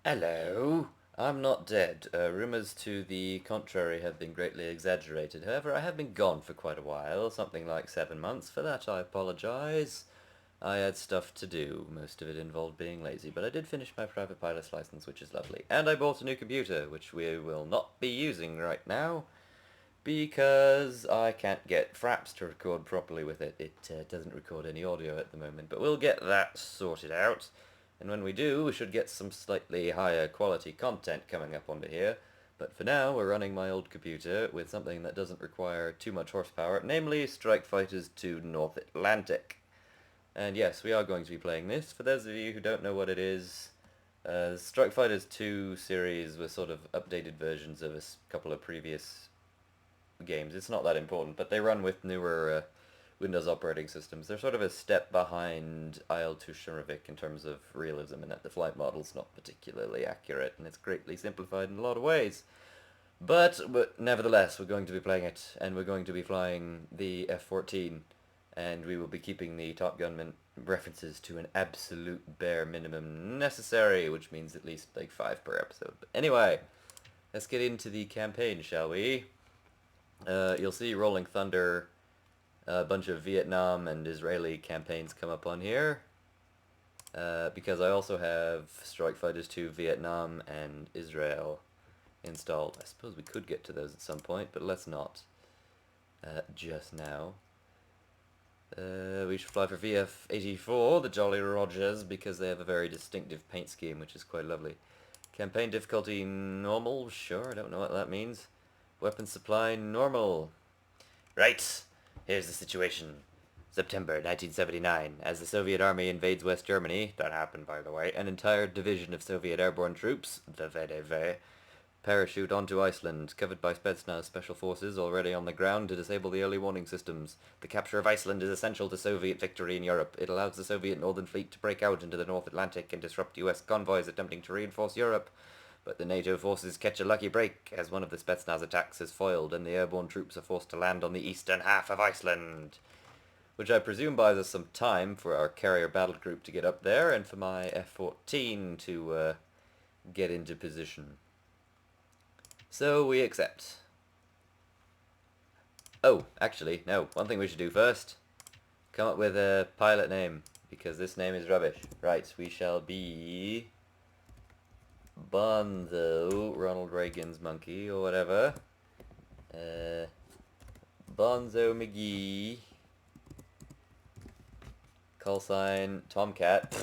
Hello. I'm not dead. Rumours to the contrary have been greatly exaggerated. However, I have been gone for quite a while, something like 7 months. For that, I apologise. I had stuff to do. Most of it involved being lazy, but I did finish my private pilot's license, which is lovely. And I bought a new computer, which we will not be using right now, because I can't get Fraps to record properly with it. It doesn't record any audio at the moment, but we'll get that sorted out. And when we do, we should get some slightly higher quality content coming up onto here. But for now, we're running my old computer with something that doesn't require too much horsepower, namely Strike Fighters 2 North Atlantic. And yes, we are going to be playing this. For those of you who don't know what it is, Strike Fighters 2 series was sort of updated versions of a couple of previous games. It's not that important, but they run with newer Windows operating systems. They're sort of a step behind IL Tusharovic in terms of realism, in that the flight model's not particularly accurate, and it's greatly simplified in a lot of ways. But nevertheless, we're going to be playing it, and we're going to be flying the F-14, and we will be keeping the Top Gun references to an absolute bare minimum necessary, which means at least like 5 per episode. But anyway, let's get into the campaign, shall we? You'll see Rolling Thunder, a bunch of Vietnam and Israeli campaigns come up on here. Because I also have Strike Fighters 2 Vietnam and Israel installed. I suppose we could get to those at some point, but let's not just now. We should fly for VF-84, the Jolly Rogers, because they have a very distinctive paint scheme, which is quite lovely. Campaign difficulty normal? Sure, I don't know what that means. Weapon supply normal. Right, here's the situation. September 1979, as the Soviet army invades West Germany, that happened by the way, an entire division of Soviet airborne troops, the VDV, parachute onto Iceland, covered by Spetsnaz special forces already on the ground to disable the early warning systems. The capture of Iceland is essential to Soviet victory in Europe. It allows the Soviet Northern Fleet to break out into the North Atlantic and disrupt US convoys attempting to reinforce Europe. But the NATO forces catch a lucky break, as one of the Spetsnaz attacks is foiled and the airborne troops are forced to land on the eastern half of Iceland. Which I presume buys us some time for our carrier battle group to get up there, and for my F-14 to get into position. So we accept. Oh, actually, no. One thing we should do first. Come up with a pilot name, because this name is rubbish. Right, we shall be Bonzo, Ronald Reagan's monkey, or whatever. Bonzo McGee. Call sign Tomcat.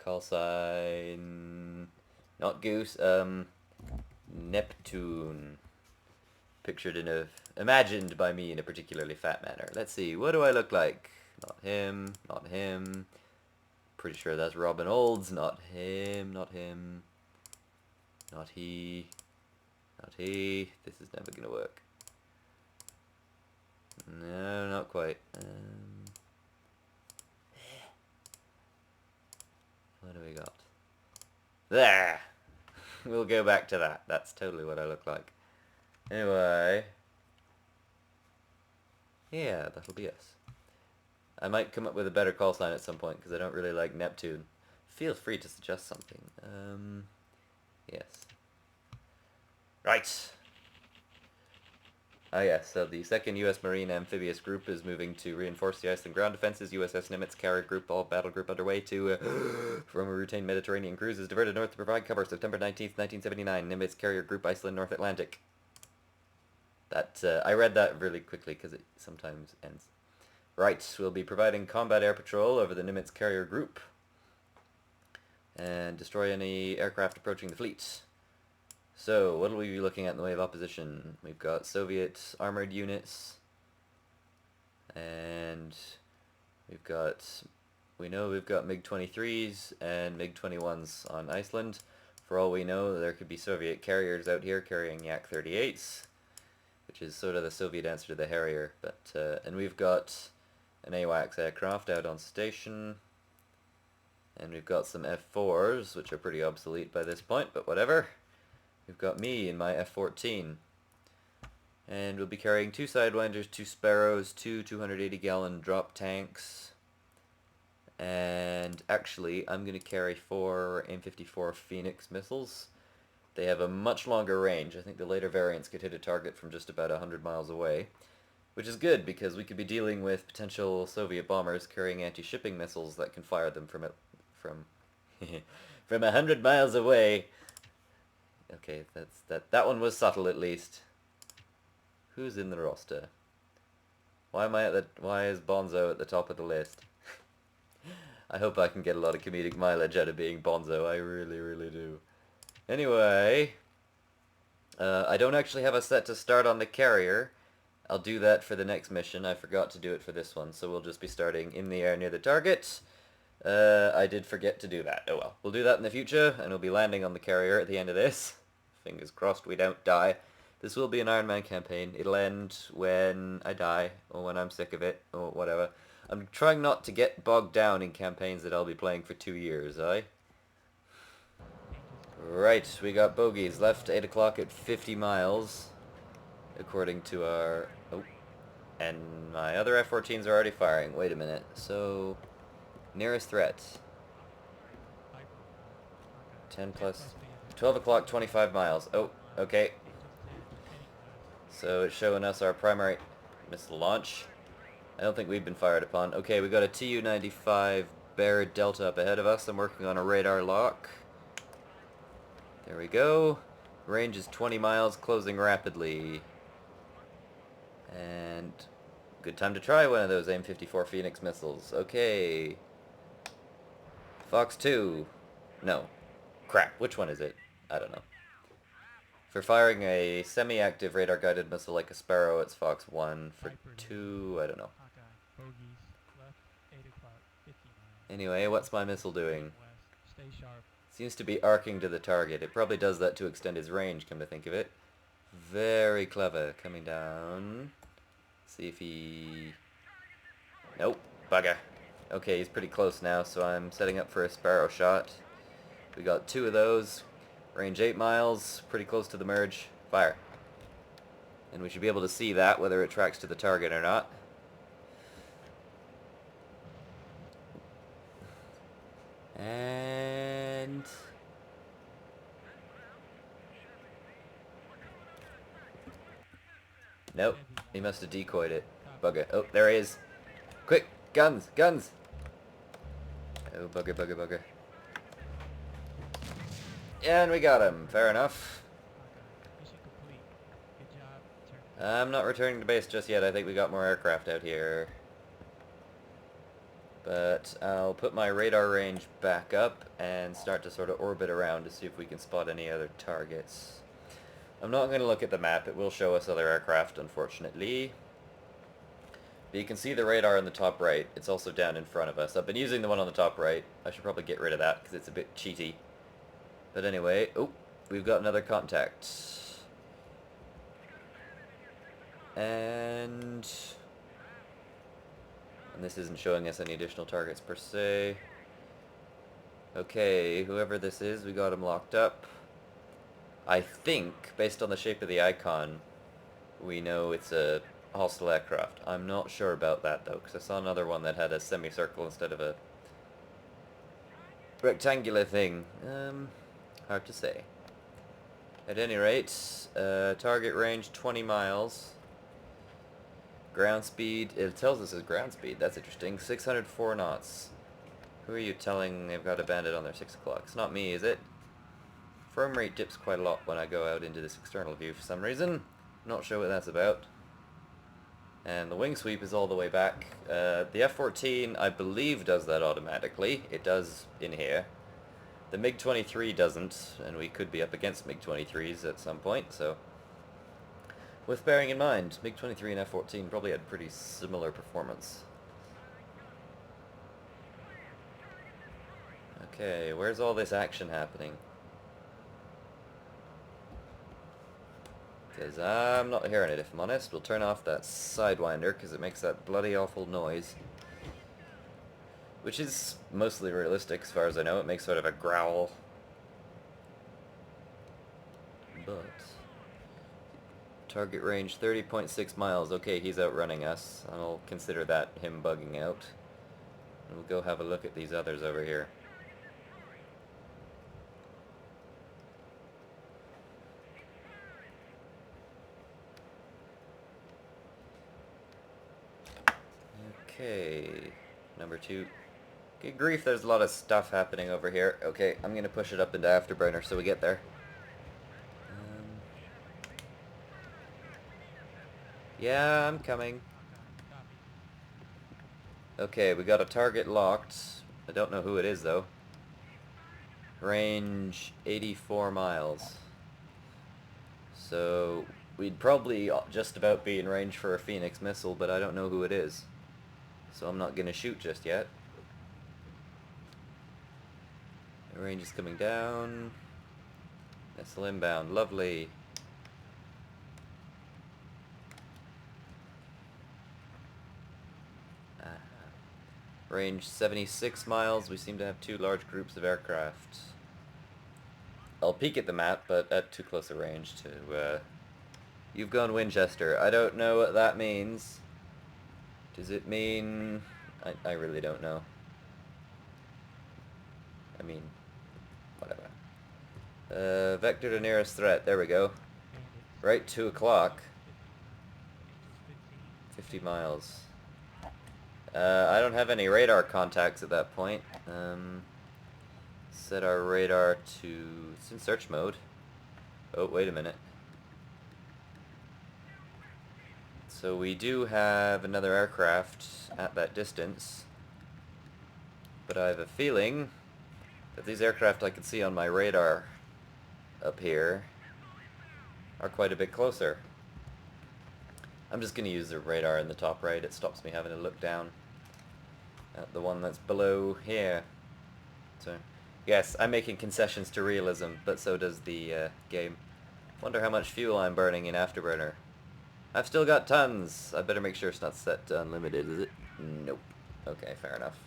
Call sign not Goose. Neptune. Imagined by me in a particularly fat manner. Let's see, what do I look like? Not him, not him. Pretty sure that's Robin Olds. Not him, not him. Not he. Not he. This is never gonna work. No, not quite. What do we got? There! We'll go back to that. That's totally what I look like. Anyway. Yeah, that'll be us. I might come up with a better call sign at some point, because I don't really like Neptune. Feel free to suggest something. Yes. Right. Ah yes, so the 2nd U.S. Marine Amphibious Group is moving to reinforce the Iceland ground defenses. USS Nimitz Carrier Group, all battle group underway to from a routine Mediterranean cruise is diverted north to provide cover. September 19th, 1979. Nimitz Carrier Group, Iceland, North Atlantic. That I read that really quickly because it sometimes ends. Right, we'll be providing combat air patrol over the Nimitz Carrier Group and destroy any aircraft approaching the fleet. So, what will we be looking at in the way of opposition? We've got Soviet armored units, and we know we've got MiG-23s and MiG-21s on Iceland. For all we know, there could be Soviet carriers out here carrying Yak-38s, which is sort of the Soviet answer to the Harrier. And we've got an AWACS aircraft out on station, and we've got some F-4s, which are pretty obsolete by this point, but whatever. We've got me in my F-14. And we'll be carrying 2 Sidewinders, 2 Sparrows, 2 280-gallon drop tanks, And actually, I'm going to carry 4 AIM-54 Phoenix missiles. They have a much longer range. I think the later variants could hit a target from just about 100 miles away. Which is good, because we could be dealing with potential Soviet bombers carrying anti-shipping missiles that can fire them from from 100 miles away. Okay, that one was subtle at least. Who's in the roster? Why is Bonzo at the top of the list? I hope I can get a lot of comedic mileage out of being Bonzo. I really, really do. Anyway, I don't actually have a set to start on the carrier. I'll do that for the next mission. I forgot to do it for this one, so we'll just be starting in the air near the target. I did forget to do that. Oh well. We'll do that in the future, and we'll be landing on the carrier at the end of this. Fingers crossed we don't die. This will be an Iron Man campaign. It'll end when I die, or when I'm sick of it, or whatever. I'm trying not to get bogged down in campaigns that I'll be playing for 2 years, Right, we got bogeys. Left 8 o'clock at 50 miles, according to our... Oh, and my other F-14s are already firing. Wait a minute. So, nearest threat. 10 plus... 12 o'clock, 25 miles. Oh, okay. So it's showing us our primary missile launch. I don't think we've been fired upon. Okay, we got a Tu-95 Bear Delta up ahead of us. I'm working on a radar lock. There we go. Range is 20 miles, closing rapidly. And good time to try one of those AIM-54 Phoenix missiles. Okay. Fox 2. No. Crap, which one is it? I don't know. For firing a semi-active radar-guided missile like a Sparrow, it's Fox 1. For 2, I don't know. Anyway, what's my missile doing? Seems to be arcing to the target. It probably does that to extend his range, come to think of it. Very clever. Coming down. See if he... Nope. Bugger. Okay, he's pretty close now, so I'm setting up for a Sparrow shot. We got 2 of those. Range 8 miles. Pretty close to the merge. Fire. And we should be able to see that, whether it tracks to the target or not. And... Nope. He must have decoyed it. Bugger. Oh, there he is. Quick! Guns! Guns! Oh, bugger, bugger, bugger. And we got him. Fair enough. I'm not returning to base just yet. I think we got more aircraft out here. But I'll put my radar range back up and start to sort of orbit around to see if we can spot any other targets. I'm not going to look at the map. It will show us other aircraft, unfortunately. But you can see the radar in the top right. It's also down in front of us. I've been using the one on the top right. I should probably get rid of that because it's a bit cheaty. But anyway, oh, we've got another contact. And this isn't showing us any additional targets per se. Okay, whoever this is, we got him locked up. I think, based on the shape of the icon, we know it's a hostile aircraft. I'm not sure about that though, because I saw another one that had a semicircle instead of a rectangular thing. Hard to say. At any rate, target range 20 miles. Ground speed, it tells us as ground speed, that's interesting. 604 knots. Who are you telling they've got a bandit on their 6 o'clock? It's not me, is it? Frame rate dips quite a lot when I go out into this external view for some reason. Not sure what that's about. And the wing sweep is all the way back. The F-14, I believe, does that automatically. It does in here. The MiG-23 doesn't, and we could be up against MiG-23s at some point, so... With bearing in mind, MiG-23 and F-14 probably had pretty similar performance. Okay, where's all this action happening? Because I'm not hearing it, if I'm honest. We'll turn off that Sidewinder, because it makes that bloody awful noise. Which is mostly realistic, as far as I know. It makes sort of a growl. But... target range 30.6 miles. Okay, he's outrunning us. I'll consider that him bugging out. And we'll go have a look at these others over here. Okay, number 2. Good grief, there's a lot of stuff happening over here. Okay, I'm gonna push it up into Afterburner so we get there. Yeah, I'm coming. Okay, we got a target locked. I don't know who it is though. Range 84 miles. So we'd probably just about be in range for a Phoenix missile, but I don't know who it is. So I'm not gonna shoot just yet. The range is coming down. Missile inbound, lovely. Range 76 miles. We seem to have 2 large groups of aircraft. I'll peek at the map, but at too close a range to... You've gone Winchester. I don't know what that means. Does it mean... I really don't know. I mean, whatever. Vector to nearest threat. There we go. Right, 2 o'clock. 50 miles. I don't have any radar contacts at that point. Set our radar to... It's in search mode. Oh, wait a minute. So we do have another aircraft at that distance. But I have a feeling that these aircraft I can see on my radar up here are quite a bit closer. I'm just going to use the radar in the top right. It stops me having to look down at the one that's below here. So, yes, I'm making concessions to realism, but so does the game. Wonder how much fuel I'm burning in Afterburner. I've still got tons. I better make sure it's not set to unlimited, is it? Nope. Okay, fair enough.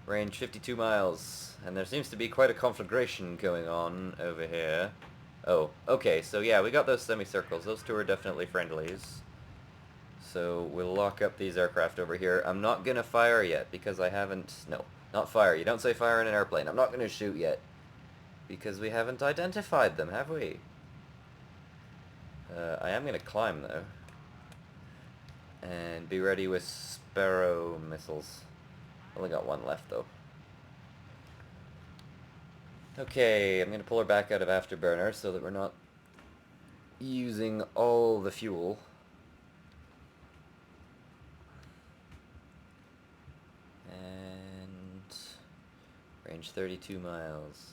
Range 52 miles, and there seems to be quite a conflagration going on over here. Oh, okay, so yeah, we got those semicircles. Those 2 are definitely friendlies. So we'll lock up these aircraft over here. I'm not gonna fire yet because I haven't... No, not fire. You don't say fire in an airplane. I'm not gonna shoot yet because we haven't identified them, have we? I am gonna climb though and be ready with Sparrow missiles. Only got 1 left though. Okay, I'm gonna pull her back out of Afterburner so that we're not using all the fuel. And range 32 miles.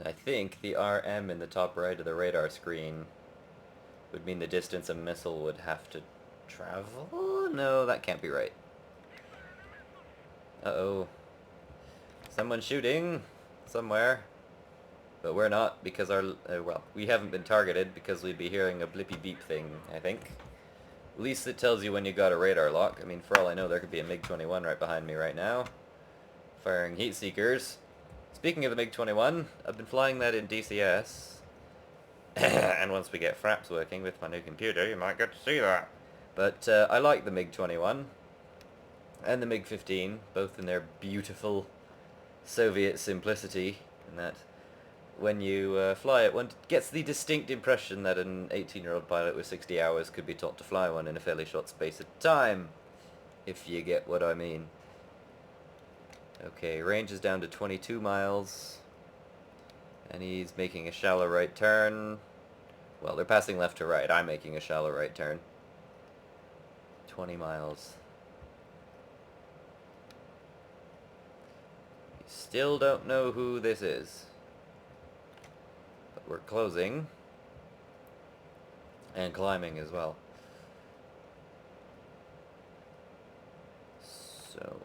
I think the RM in the top right of the radar screen would mean the distance a missile would have to travel? No, that can't be right. Uh-oh. Someone's shooting somewhere. But we're not because our... well, we haven't been targeted because we'd be hearing a blippy beep thing, I think. At least it tells you when you got a radar lock. I mean, for all I know, there could be a MiG-21 right behind me right now. Firing heat seekers. Speaking of the MiG-21, I've been flying that in DCS. And once we get Fraps working with my new computer, you might get to see that. But I like the MiG-21 and the MiG-15, both in their beautiful Soviet simplicity, in that when you fly it, one gets the distinct impression that an 18-year-old pilot with 60 hours could be taught to fly one in a fairly short space of time, if you get what I mean. Okay, range is down to 22 miles, and he's making a shallow right turn. Well, they're passing left to right. I'm making a shallow right turn. 20 miles. We still don't know who this is. But we're closing. And climbing as well. So...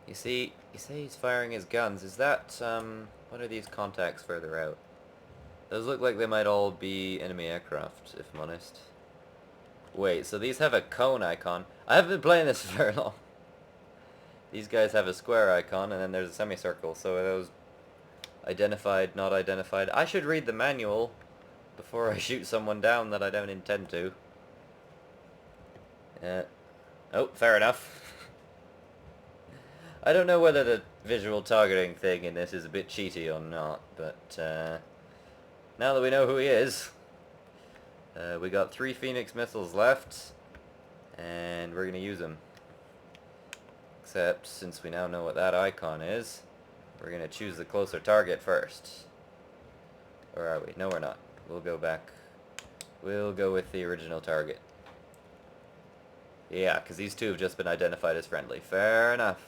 You say he's firing his guns. Is that, what are these contacts further out? Those look like they might all be enemy aircraft, if I'm honest. Wait, so these have a cone icon. I haven't been playing this for very long. These guys have a square icon, and then there's a semicircle. So are those identified, not identified? I should read the manual before I shoot someone down that I don't intend to. Oh, fair enough. I don't know whether the visual targeting thing in this is a bit cheaty or not, but now that we know who he is, we got 3 Phoenix missiles left, and we're going to use them. Except, since we now know what that icon is, we're going to choose the closer target first. Or are we? No, we're not. We'll go back. We'll go with the original target. Yeah, because these two have just been identified as friendly. Fair enough.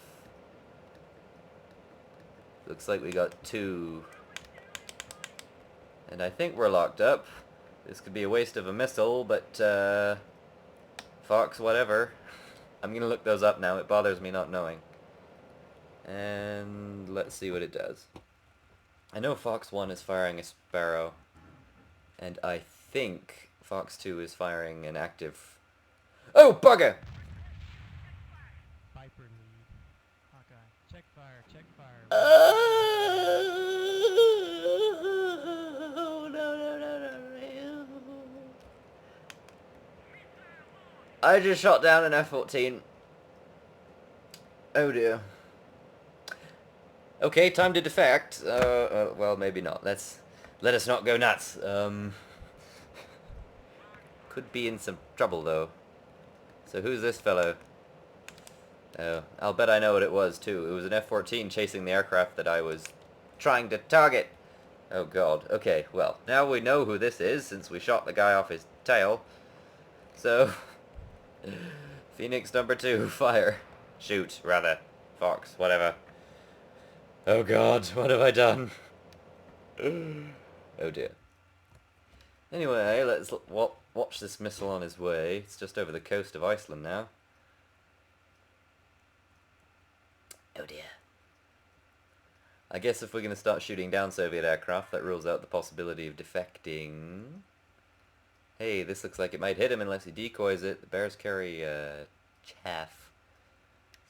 Looks like we got 2. And I think we're locked up. This could be a waste of a missile, but Fox, whatever. I'm going to look those up now. It bothers me not knowing. And let's see what it does. I know Fox 1 is firing a Sparrow. And I think Fox 2 is firing an active... Oh, bugger! Viper lead. Hawkeye. Check fire, check fire. Oh, no. I just shot down an F-14. Oh dear. Okay, time to defect. Well, maybe not. Let us not go nuts. Could be in some trouble, though. So who's this fellow? Oh, I'll bet I know what it was, too. It was an F-14 chasing the aircraft that I was trying to target. Oh, God. Okay, well, now we know who this is, since we shot the guy off his tail. So, Phoenix number 2, fire. Shoot, rather. Fox, whatever. Oh, God, what have I done? Oh, dear. Anyway, let's watch this missile on his way. It's just over the coast of Iceland now. Oh dear. I guess if we're going to start shooting down Soviet aircraft, that rules out the possibility of defecting. Hey, this looks like it might hit him unless he decoys it. The bears carry chaff,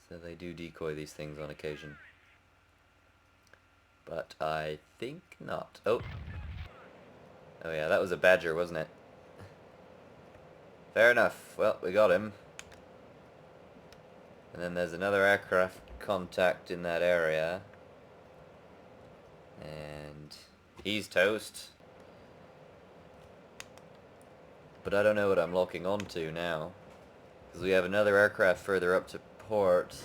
so they do decoy these things on occasion. But I think not. Oh. Oh yeah, that was a Badger, wasn't it? Fair enough. Well, we got him. And then there's another aircraft contact in that area. And he's toast. But I don't know what I'm locking onto now. Because we have another aircraft further up to port.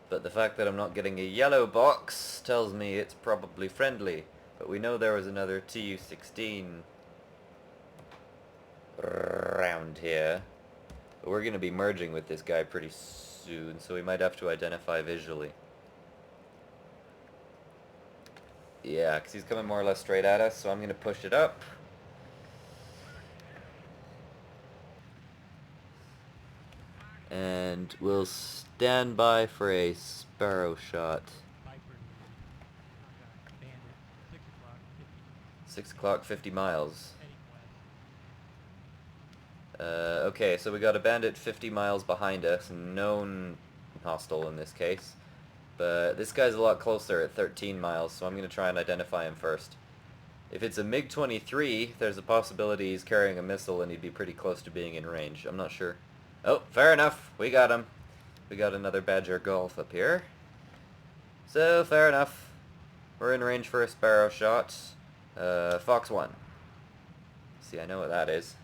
But the fact that I'm not getting a yellow box tells me it's probably friendly. But we know there was another Tu-16 around here. But we're going to be merging with this guy pretty soon, so we might have to identify visually. Yeah, because he's coming more or less straight at us, so I'm going to push it up. And we'll stand by for a Sparrow shot. Viper lead. Hawkeye. Bandit. 6 o'clock, 50. 6 o'clock, 50 miles. Heading west. Okay, so we got a bandit 50 miles behind us, known hostile in this case. But this guy's a lot closer at 13 miles, so I'm going to try and identify him first. If it's a MiG-23, there's a possibility he's carrying a missile and he'd be pretty close to being in range. I'm not sure. Oh, fair enough. We got him. We got another Badger Golf up here. So, fair enough. We're in range for a Sparrow shot. Fox 1. See, I know what that is.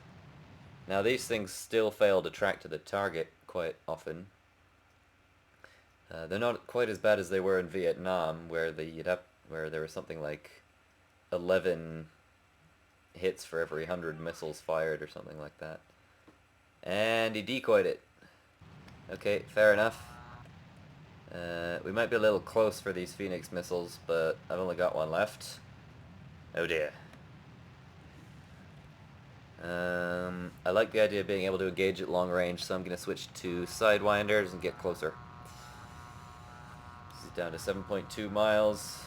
Now, these things still fail to track to the target quite often. They're not quite as bad as they were in Vietnam, where there was something like 11 hits for every 100 missiles fired or something like that. And he decoyed it. Okay, fair enough. We might be a little close for these Phoenix missiles, but I've only got one left. Oh dear. I like the idea of being able to engage at long range, so I'm going to switch to Sidewinders and get closer. This is down to 7.2 miles.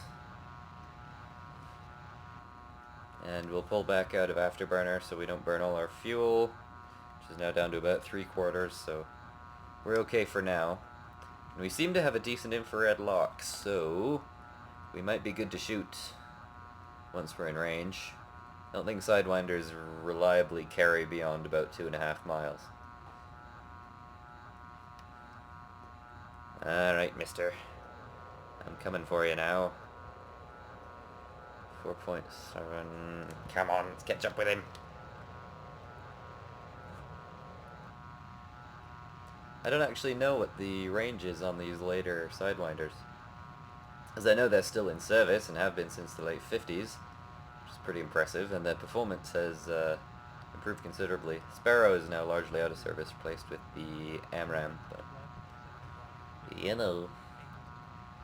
And we'll pull back out of Afterburner so we don't burn all our fuel, which is now down to about 3/4, so we're okay for now. And we seem to have a decent infrared lock, so we might be good to shoot once we're in range. I don't think Sidewinders reliably carry beyond about 2.5 miles. Alright, mister. I'm coming for you now. 4.7. Come on, let's catch up with him. I don't actually know what the range is on these later Sidewinders, as I know they're still in service and have been since the late 50s, which is pretty impressive, and their performance has improved considerably. Sparrow is now largely out of service, replaced with the AMRAM, but Left, 50 you know. 8 miles,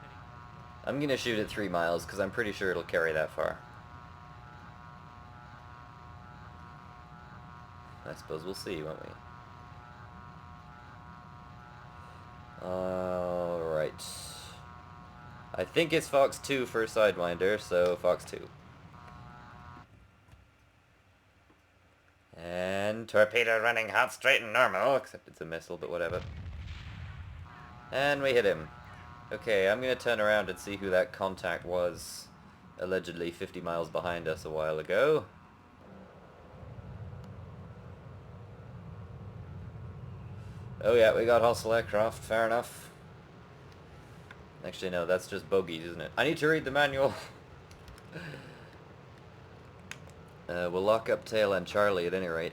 heading northwest. I'm gonna shoot at 3 miles, because I'm pretty sure it'll carry that far. I suppose we'll see, won't we? Alright. I think it's Fox 2 for Sidewinder, so Fox 2. And torpedo running hot, straight, and normal, except it's a missile, but whatever. And we hit him. Okay, I'm gonna turn around and see who that contact was, allegedly 50 miles behind us a while ago. Oh yeah, we got hostile aircraft, fair enough. Actually no, that's just bogeys, isn't it? I need to read the manual. We'll lock up Tail and Charlie at any rate,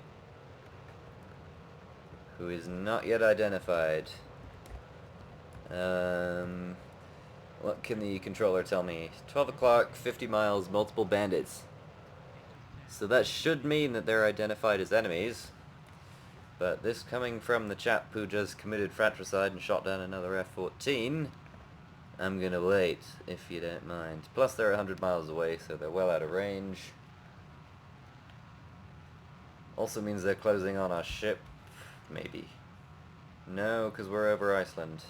who is not yet identified. What can the controller tell me? 12 o'clock, 50 miles, multiple bandits. So that should mean that they're identified as enemies. But this coming from the chap who just committed fratricide and shot down another F-14, I'm gonna wait, if you don't mind. Plus they're 100 miles away, so they're well out of range. Also means they're closing on our ship. Maybe. No, because we're over Iceland.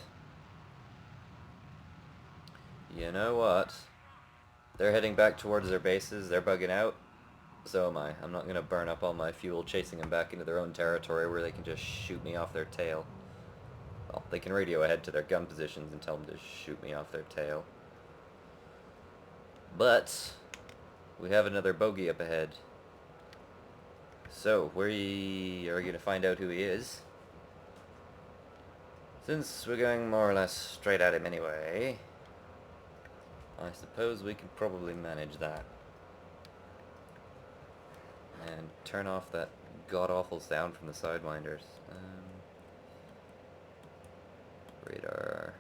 You know what? They're heading back towards their bases. They're bugging out. So am I. I'm not going to burn up all my fuel chasing them back into their own territory where they can just shoot me off their tail. Well, they can radio ahead to their gun positions and tell them to shoot me off their tail. But we have another bogey up ahead. So, we are going to find out who he is. Since we're going more or less straight at him anyway, I suppose we can probably manage that. And turn off that god-awful sound from the Sidewinders. Radar.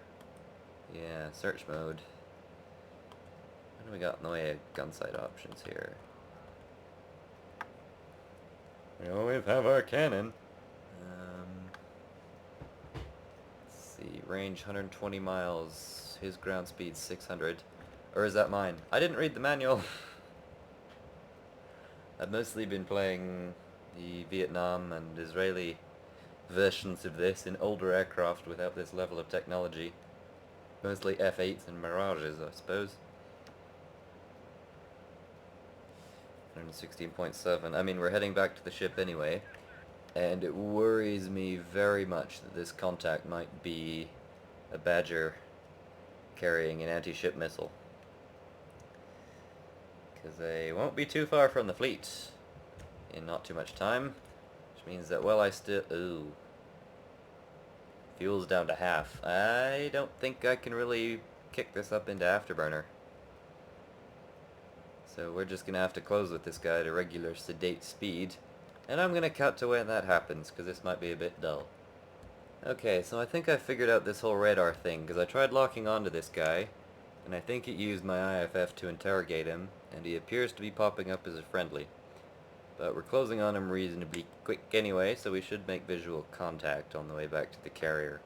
Yeah, search mode. What do we got in the way of gun sight options here? We always have our cannon. Let's see, range 120 miles. His ground speed 600. Or is that mine? I didn't read the manual. I've mostly been playing the Vietnam and Israeli versions of this in older aircraft without this level of technology. Mostly F-8s and Mirages, I suppose. 116.7. I mean, we're heading back to the ship anyway, and it worries me very much that this contact might be a Badger carrying an anti-ship missile. Because they won't be too far from the fleet in not too much time, which means that, well, I still... Ooh. Fuel's down to half. I don't think I can really kick this up into afterburner. So we're just going to have to close with this guy at a regular sedate speed. And I'm going to cut to when that happens, because this might be a bit dull. Okay, so I think I figured out this whole radar thing, because I tried locking onto this guy, and I think it used my IFF to interrogate him, and he appears to be popping up as a friendly. But we're closing on him reasonably quick anyway, so we should make visual contact on the way back to the carrier.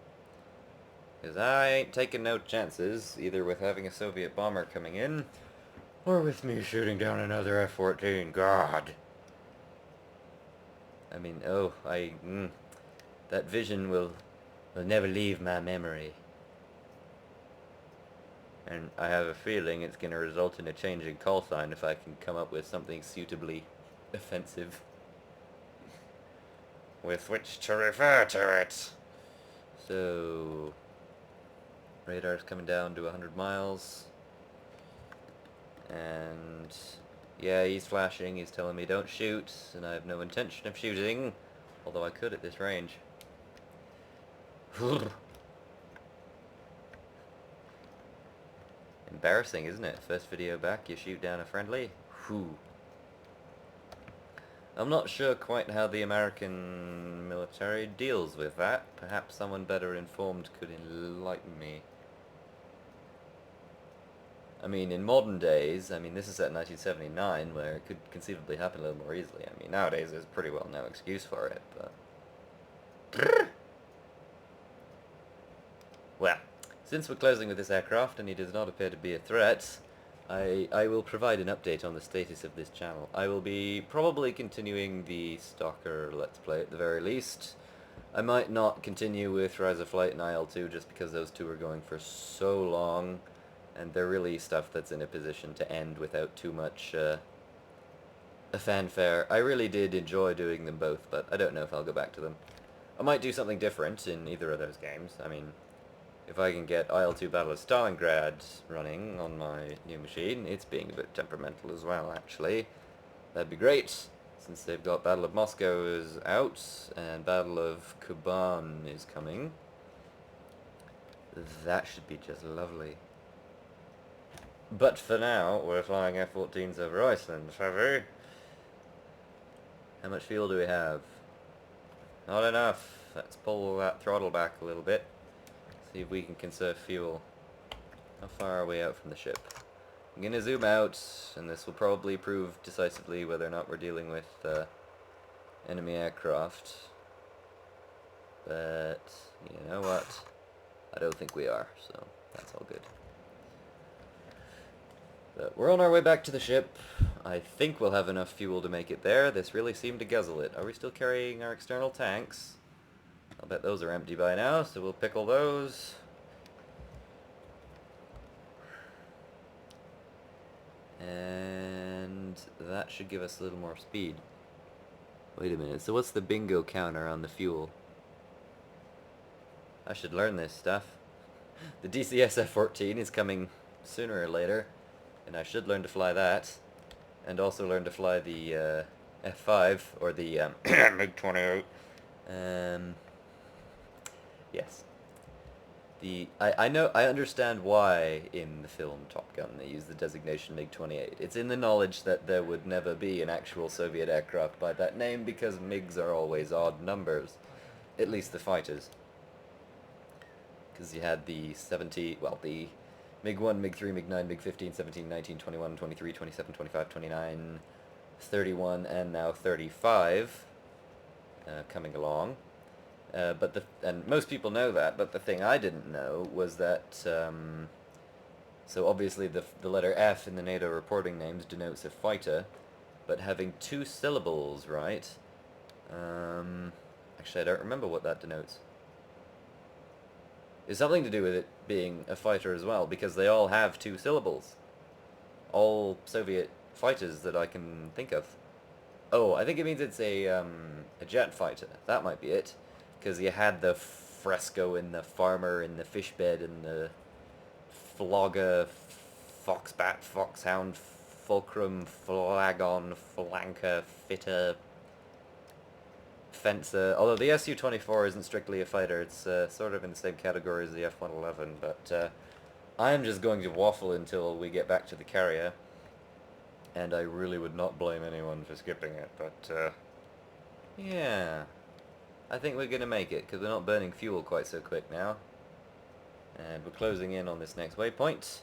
Because I ain't taking no chances, either with having a Soviet bomber coming in, or with me shooting down another F-14. God! I mean, that vision will never leave my memory. And I have a feeling it's going to result in a change in call sign if I can come up with something suitably offensive with which to refer to it. So, radar's coming down to 100 miles. And yeah, he's flashing, he's telling me don't shoot, and I have no intention of shooting, although I could at this range. embarrassing, isn't it? First video back, you shoot down a friendly. Whew. I'm not sure quite how the American military deals with that. Perhaps someone better informed could enlighten me. I mean, in modern days, I mean, this is set 1979, where it could conceivably happen a little more easily. I mean, nowadays there's pretty well no excuse for it, but... Well, since we're closing with this aircraft, and he does not appear to be a threat, I will provide an update on the status of this channel. I will be probably continuing the Stalker Let's Play at the very least. I might not continue with Rise of Flight and IL-2 just because those two are going for so long, and they're really stuff that's in a position to end without too much a fanfare. I really did enjoy doing them both, but I don't know if I'll go back to them. I might do something different in either of those games. I mean, if I can get IL-2 Battle of Stalingrad running on my new machine, it's being a bit temperamental as well, actually. That'd be great, since they've got Battle of Moscow is out, and Battle of Kuban is coming. That should be just lovely. But for now, we're flying F-14s over Iceland, shall we? How much fuel do we have? Not enough. Let's pull that throttle back a little bit. See if we can conserve fuel. How far are we out from the ship? I'm gonna zoom out, and this will probably prove decisively whether or not we're dealing with enemy aircraft. But, you know what? I don't think we are, so that's all good. But we're on our way back to the ship. I think we'll have enough fuel to make it there. This really seemed to guzzle it. Are we still carrying our external tanks? I'll bet those are empty by now, so we'll pickle those. And that should give us a little more speed. Wait a minute, so what's the bingo counter on the fuel? I should learn this stuff. The DCS F-14 is coming sooner or later, and I should learn to fly that. And also learn to fly the F-5, or the MiG-28. Yes. I understand why in the film Top Gun they use the designation MiG-28. It's in the knowledge that there would never be an actual Soviet aircraft by that name because MiGs are always odd numbers. At least the fighters. Because you had the the MiG-1, MiG-3, MiG-9, MiG-15, 17, 19, 21, 23, 27, 25, 29, 31, and now 35 coming along. And most people know that, but the thing I didn't know was that, so obviously the letter F in the NATO reporting names denotes a fighter, but having two syllables, right? Actually, I don't remember what that denotes. It's something to do with it being a fighter as well, because they all have two syllables. All Soviet fighters that I can think of. Oh, I think it means it's a jet fighter. That might be it. Because you had the fresco and the farmer and the fish bed and the flogger, foxbat, foxhound, fulcrum, flagon, flanker, fitter, fencer. Although the Su-24 isn't strictly a fighter, it's sort of in the same category as the F-111. But I'm just going to waffle until we get back to the carrier. And I really would not blame anyone for skipping it, but yeah. I think we're going to make it, because we're not burning fuel quite so quick now. And we're closing in on this next waypoint.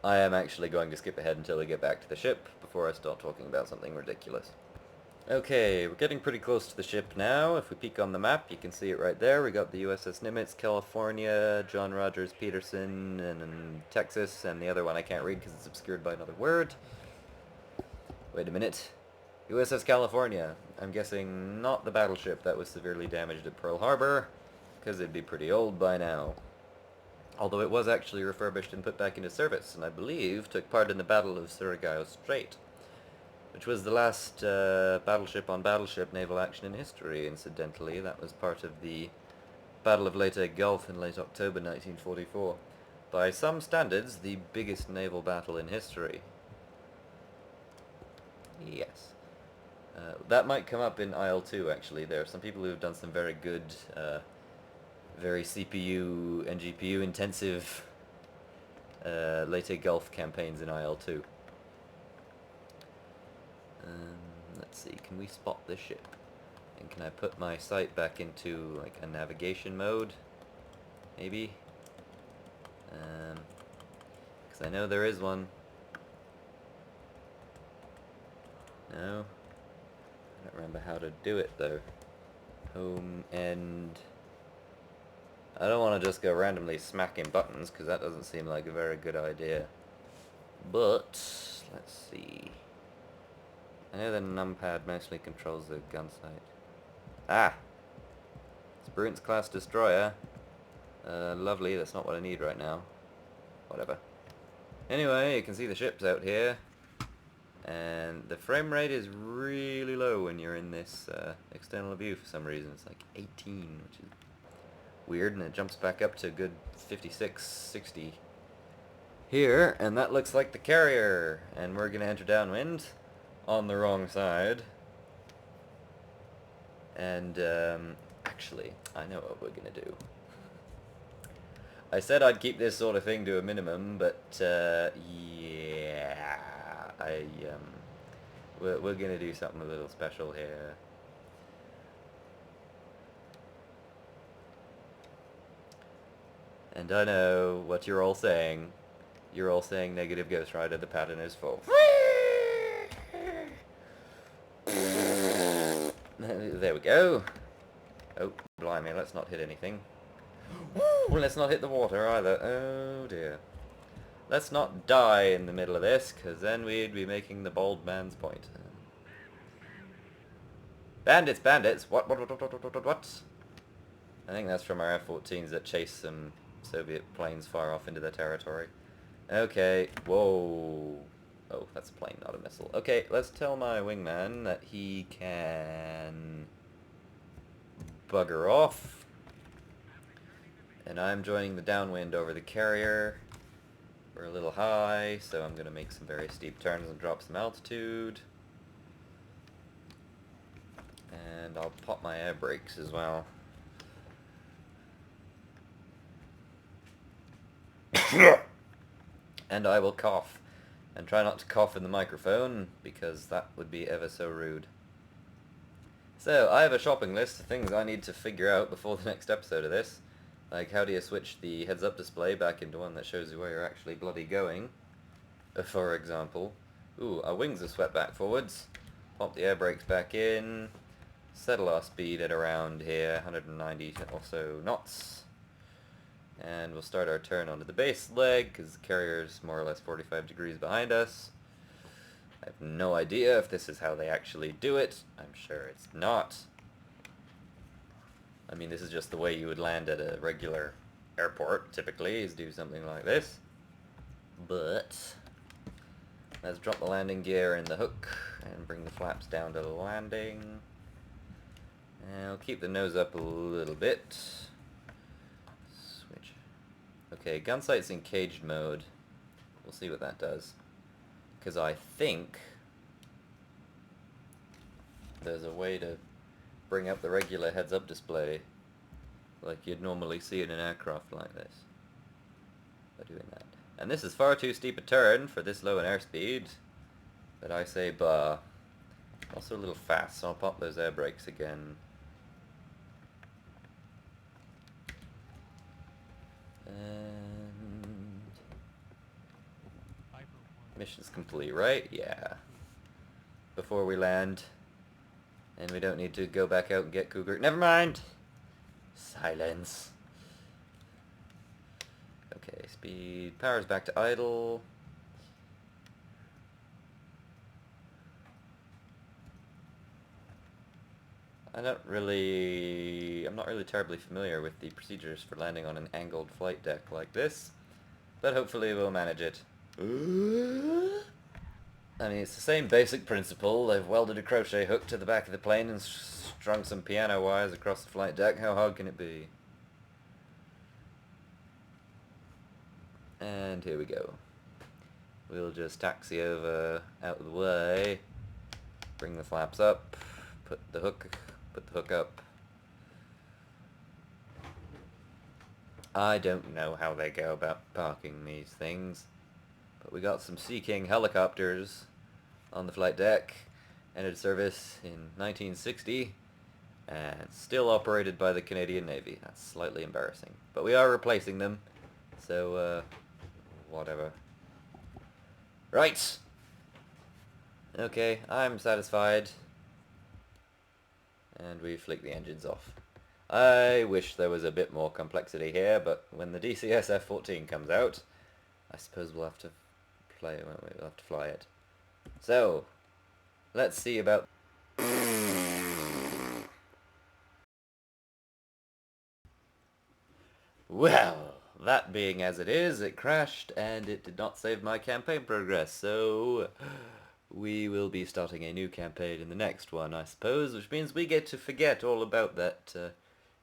I am actually going to skip ahead until we get back to the ship, before I start talking about something ridiculous. Okay, we're getting pretty close to the ship now. If we peek on the map, you can see it right there. We got the USS Nimitz, California, John Rogers Peterson, and Texas, and the other one I can't read because it's obscured by another word. Wait a minute. USS California. I'm guessing not the battleship that was severely damaged at Pearl Harbor, because it'd be pretty old by now. Although it was actually refurbished and put back into service, and I believe took part in the Battle of Surigao Strait, which was the last battleship-on-battleship naval action in history, incidentally. That was part of the Battle of Leyte Gulf in late October 1944. By some standards, the biggest naval battle in history. Yes. That might come up in IL-2, actually. There are some people who have done some very good, very CPU and GPU intensive later Gulf campaigns in IL-2. Let's see, can we spot this ship? And can I put my sight back into like a navigation mode? Maybe? Because I know there is one. No? I don't remember how to do it though. Home, end. I don't want to just go randomly smacking buttons because that doesn't seem like a very good idea. But, let's see. I know the numpad mostly controls the gun sight. Ah! It's Brunt's class destroyer. Lovely, that's not what I need right now. Whatever. Anyway, you can see the ships out here. And the frame rate is really low when you're in this external view for some reason. It's like 18, which is weird, and it jumps back up to a good 56, 60 here, and that looks like the carrier. And we're going to enter downwind on the wrong side. And actually, I know what we're going to do. I said I'd keep this sort of thing to a minimum, but yeah, we're gonna do something a little special here. And I know what you're all saying. You're all saying negative Ghost Rider, the pattern is full. There we go. Oh, blimey, let's not hit anything. Let's not hit the water either. Oh dear. Let's not die in the middle of this, because then we'd be making the bold man's point. Bandits, bandits! What? I think that's from our F-14s that chase some Soviet planes far off into their territory. Okay, whoa. Oh, that's a plane, not a missile. Okay, let's tell my wingman that he can bugger off. And I'm joining the downwind over the carrier. We're a little high, so I'm going to make some very steep turns and drop some altitude. And I'll pop my air brakes as well. And I will cough. And try not to cough in the microphone, because that would be ever so rude. So, I have a shopping list of things I need to figure out before the next episode of this. Like, how do you switch the heads-up display back into one that shows you where you're actually bloody going? For example. Ooh, our wings are swept back forwards. Pop the air brakes back in. Settle our speed at around here, 190 or so knots. And we'll start our turn onto the base leg, because the carrier's more or less 45 degrees behind us. I have no idea if this is how they actually do it. I'm sure it's not. I mean, this is just the way you would land at a regular airport, typically, is do something like this. But let's drop the landing gear in the hook and bring the flaps down to the landing. And I'll keep the nose up a little bit. Switch. Okay, gun sight's in caged mode. We'll see what that does. Because I think there's a way to bring up the regular heads-up display like you'd normally see in an aircraft like this by doing that. And this is far too steep a turn for this low an airspeed, but I say bah. Also a little fast, so I'll pop those air brakes again. And mission's complete, right? Yeah. Before we land. And we don't need to go back out and get Cougar. Never mind! Silence. Okay, speed. Power's back to idle. I'm not really terribly familiar with the procedures for landing on an angled flight deck like this, but hopefully we'll manage it. I mean, it's the same basic principle. They've welded a crochet hook to the back of the plane and strung some piano wires across the flight deck. How hard can it be? And here we go. We'll just taxi over out of the way, bring the flaps up, put the hook up. I don't know how they go about parking these things, but we got some Sea King helicopters on the flight deck, entered service in 1960, and still operated by the Canadian Navy. That's slightly embarrassing, but we are replacing them, so whatever. Right! Okay, I'm satisfied. And we flick the engines off. I wish there was a bit more complexity here, but when the DCS F-14 comes out, I suppose we'll have to play it, won't we? We'll have to fly it. So, let's see about... Well, that being as it is, it crashed and it did not save my campaign progress, so we will be starting a new campaign in the next one, I suppose, which means we get to forget all about that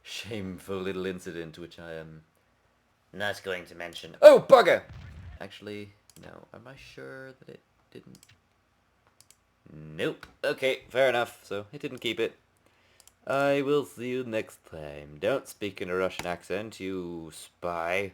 shameful little incident which I am not going to mention. Oh, bugger! Actually, no. Am I sure that it didn't? Nope. Okay, fair enough. So, it didn't keep it. I will see you next time. Don't speak in a Russian accent, you spy.